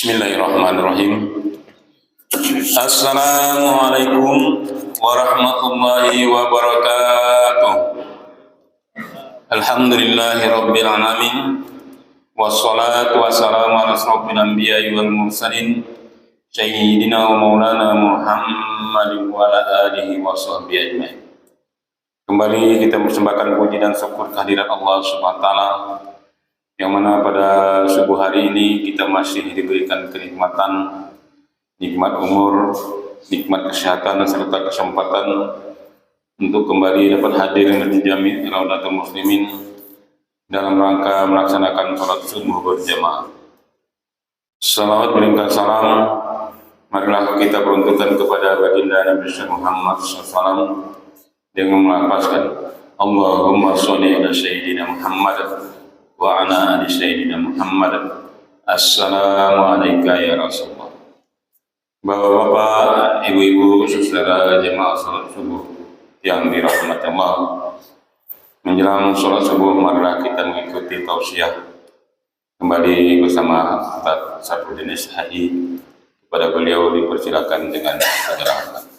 Bismillahirrahmanirrahim. Assalamualaikum warahmatullahi wabarakatuh. Alhamdulillahirabbil alamin. Wassalatu wassalamu ala asrofil anbiya'i wal mursalin sayyidina wa maulana Muhammadin wa ala alihi wa sahbihi ajma'in. Kembali kita persembahkan puji dan syukur kehadirat Allah Subhanahu wa taala, yang mana pada subuh hari ini kita masih diberikan kenikmatan, nikmat umur, nikmat kesehatan, serta kesempatan untuk kembali dapat hadir di Jami' Raudatul Muslimin dalam rangka melaksanakan sholat subuh berjamaah. Salawat berikan salam marilah kita peruntukkan kepada baginda Nabi Muhammad SAW dengan melafazkan Allahumma sholli ala sayyidina Muhammad wa ala ali sayyidina Muhammad. Assalamu alayka ya Rasulullah. Bapak-bapak, ibu-ibu, saudara jemaah salat subuh yang dirahmati Allah, menjelang salat subuh marilah kita mengikuti tausiah kembali bersama Ustaz Safruddin SHI. Kepada beliau dipersilakan dengan segala hormat.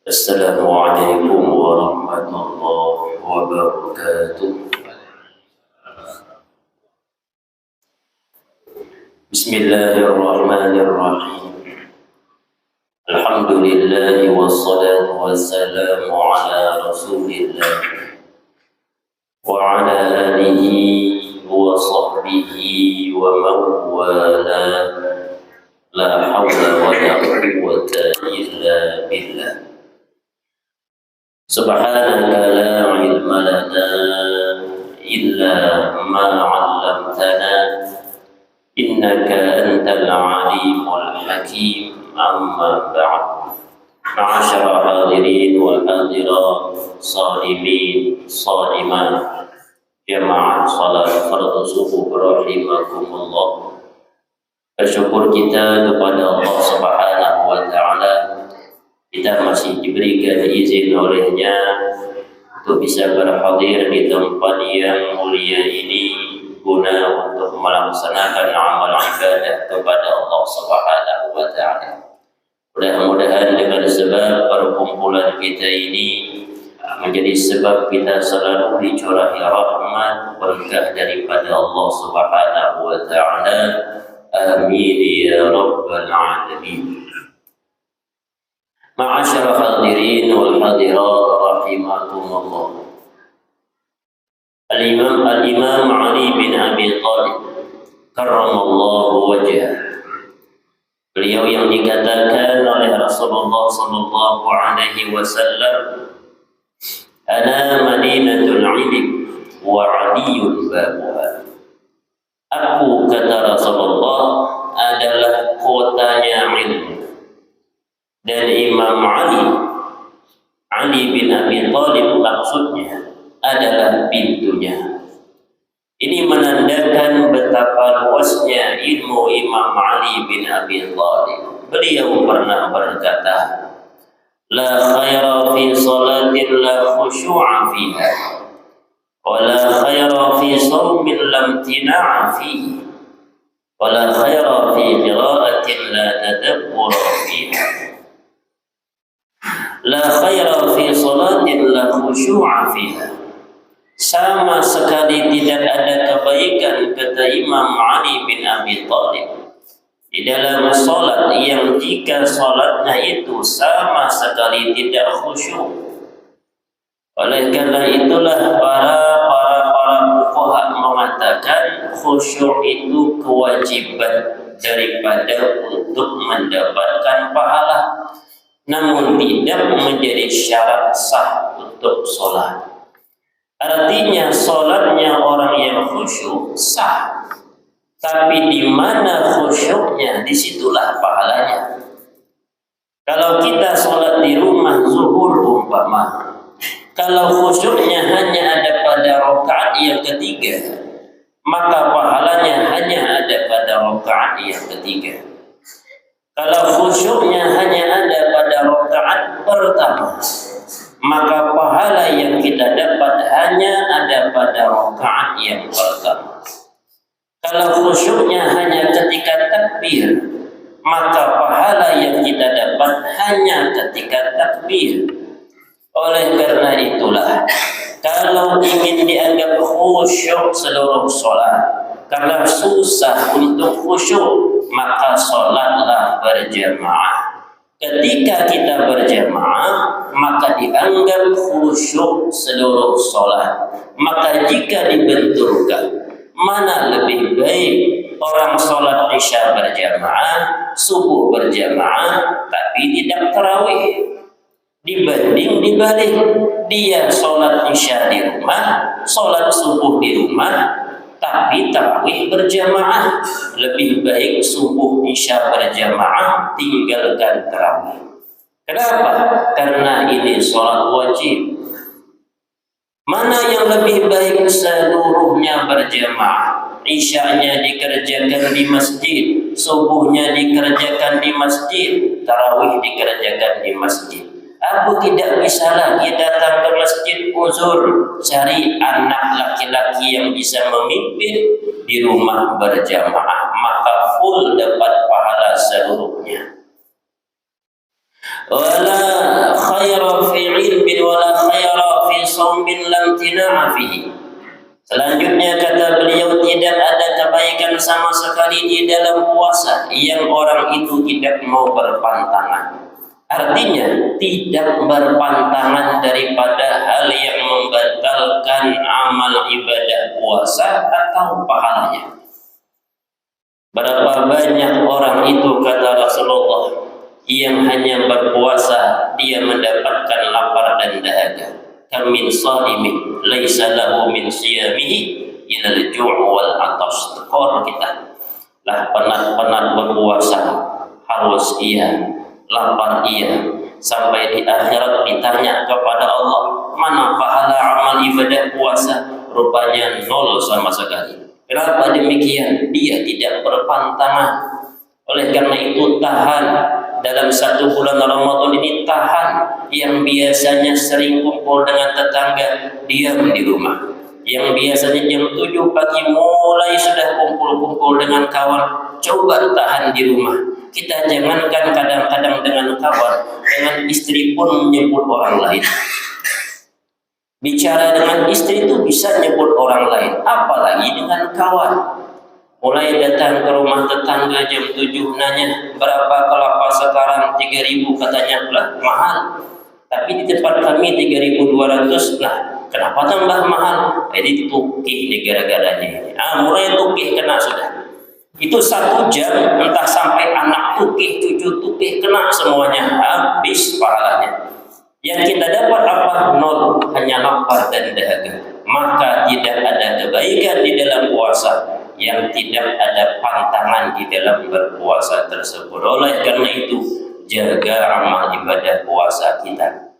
Assalamualaikum warahmatullahi wabarakatuh. Bismillahirrahmanirrahim. Alhamdulillah wassalatu wassalamu ala Rasulillah wa ala alihi wa sahbihi wa mawala. La hawla wa la quwwata illa billah. Subhanaka la ilma lana illa ma 'allamtana innaka antal alimul hakim. Amma ba'd. Ma'asyara hadirin wa hadirat, shaimin, shaimat, jamaah salat fardhu subuh rahimakumullah. Bersyukur kita kepada Allah Subhanahu wa taala, kita masih diberikan izin olehnya untuk bisa berhadir di tempat yang mulia ini guna untuk melaksanakan amal ibadah kepada Allah Subhanahu wa taala. Mudah-mudahan dengan sebab perkumpulan kita ini menjadi sebab kita selalu dicurahi rahmat berkah daripada Allah Subhanahu wa taala. Amin ya rabbal alamin. Ma'asyara hadirin wal hadirat rahimakumullah. Al-Imam Ali bin Abi Thalib karramallahu wajhah, beliau yang dikatakan oleh Rasulullah sallallahu alaihi wasallam, ana madinatul ilm wa aliyun babuha. Aku, kata Rasulullah, adalah kotanya ilmu, dan Imam Ali bin Abi Thalib maksudnya adalah pintunya. Ini menandakan betapa luasnya ilmu Imam Ali bin Abi Thalib. Beliau pernah berkata, la khaira fi salatin la khushu'a fiha, wa la khaira fi sawmin lam tina'a fihi, wa la khaira fi qira'atin la tadabbura fiha. La khaira fi salatin la khushu'a fiha. Sama sekali tidak ada kebaikan, kata Imam Ali bin Abi Thalib, di dalam salat yang jika salatnya itu sama sekali tidak khusyuk. Oleh karena itulah para fuqaha mengatakan khusyuk itu kewajiban daripada untuk mendapatkan pahala, namun tidak menjadi syarat sah untuk sholat. Artinya sholatnya orang yang khusyuk sah, tapi di mana khusyuknya, disitulah pahalanya. Kalau kita sholat di rumah zuhur umpama, Kalau khusyuknya hanya ada pada rakaat yang ketiga, maka pahalanya hanya ada pada rakaat yang ketiga. Kalau khusyuknya hanya ada pada rakaat pertama, maka pahala yang kita dapat hanya ada pada rakaat yang pertama. Kalau khusyuknya hanya ketika takbir, maka pahala yang kita dapat hanya ketika takbir. Oleh karena itulah, kalau ingin dianggap khusyuk seluruh sholat, karena susah untuk khusyuk, maka sholatlah berjamaah. Ketika kita berjamaah, maka dianggap khusyuk seluruh sholat. Maka jika dibenturkan, mana lebih baik orang sholat isya berjamaah, subuh berjamaah, tapi tidak tarawih, dibanding dibalik dia sholat isya di rumah, sholat subuh di rumah, tapi tarawih berjamaah. Lebih baik subuh isya berjamaah, tinggalkan tarawih. Kenapa? Karena ini sholat wajib. Mana yang lebih baik? Seluruhnya berjamaah. Isyanya dikerjakan di masjid, subuhnya dikerjakan di masjid, tarawih dikerjakan di masjid. Aku tidak bisa lagi datang ke masjid uzur, cari anak laki-laki yang bisa memimpin, di rumah berjamaah, maka full dapat pahala seluruhnya. Wala khaira fi ilmin wala khaira fi shaumin lam tina'a fihi. Selanjutnya kata beliau, tidak ada kebaikan sama sekali di dalam puasa yang orang itu tidak mau berpantangan. Artinya tidak berpantangan daripada hal yang membatalkan amal ibadah puasa atau pahalanya. Berapa banyak orang itu, kata Rasulullah, yang hanya berpuasa dia mendapatkan lapar dan dahaga. Kam min shaimin laisa lahu min siyamihi illa al-ju' wal 'atash. Tekor kita lah penat-penat berpuasa, haus iya, lapar iya, sampai di akhirat ditanya kepada Allah, mana pahala amal ibadah puasa? Rupanya nol sama sekali. Kenapa demikian? Dia tidak berpantangan. Oleh karena itu tahan dalam satu bulan Ramadan ini, tahan yang biasanya sering kumpul dengan tetangga, diam di rumah. Yang biasanya jam 7 pagi mulai sudah kumpul-kumpul dengan kawan, coba tahan di rumah. Kita jangankan kadang-kadang dengan kawan, dengan istri pun menyebut orang lain. Bicara dengan istri itu bisa nyebut orang lain, apalagi dengan kawan. Mulai datang ke rumah tetangga jam 7, nanya, berapa kelapa sekarang? 3.000 katanya. Lah, mahal. Tapi di tempat kami 3.200. Nah, kenapa tambah mahal? Jadi tukih nih gara-garanya. Mulai tukih kena sudah. Itu 1 jam, entah sampai anak tukih, cucu tukih, kena semuanya. Habis pahalanya. Yang kita dapat apa? Nol, hanya lapar dan dahaga. Maka tidak ada kebaikan di dalam puasa yang tidak ada pantangan di dalam berpuasa tersebut. Oleh karena itu, jaga amal ibadah puasa kita.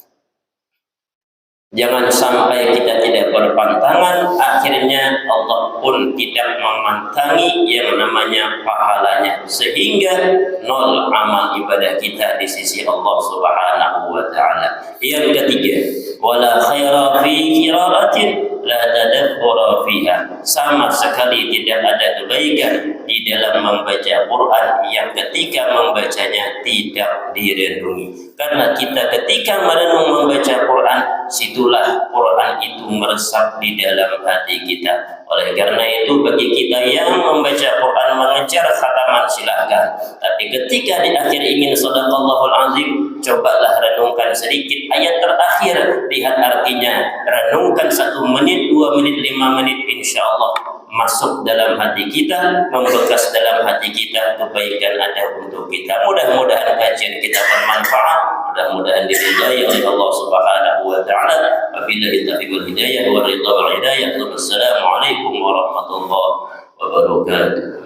Jangan sampai kita tidak berpantangan, akhirnya Allah pun tidak memantangi yang namanya pahalanya, sehingga nol amal ibadah kita di sisi Allah Subhanahu wa taala. Yang ketiga, wala khaira fi qira'atin la tadabbura fiha. Sama sekali tidak ada kebaikan di dalam membaca Quran yang ketika membacanya tidak direnungi. Karena kita ketika merenung membaca Quran, situlah Quran itu meresap di dalam hati kita. Oleh karena itu, bagi kita yang membaca Quran mengejar khataman silahkan. Tapi ketika di akhir ingin shadaqallahul azim, cobalah renungkan sedikit ayat terakhir, lihat artinya, renungkan 1 menit, 2 menit, 5 menit, insya Allah masuk dalam hati kita, membekas dalam hati kita, kebaikan ada untuk kita. Mudah-mudahan kajian kita bermanfaat, mudah-mudahan diridai oleh Allah Subhanahu wa taala. Wabillahi taufiq wal hidayah wa ridha wal hidayah. Wassalamualaikum warahmatullahi wabarakatuh.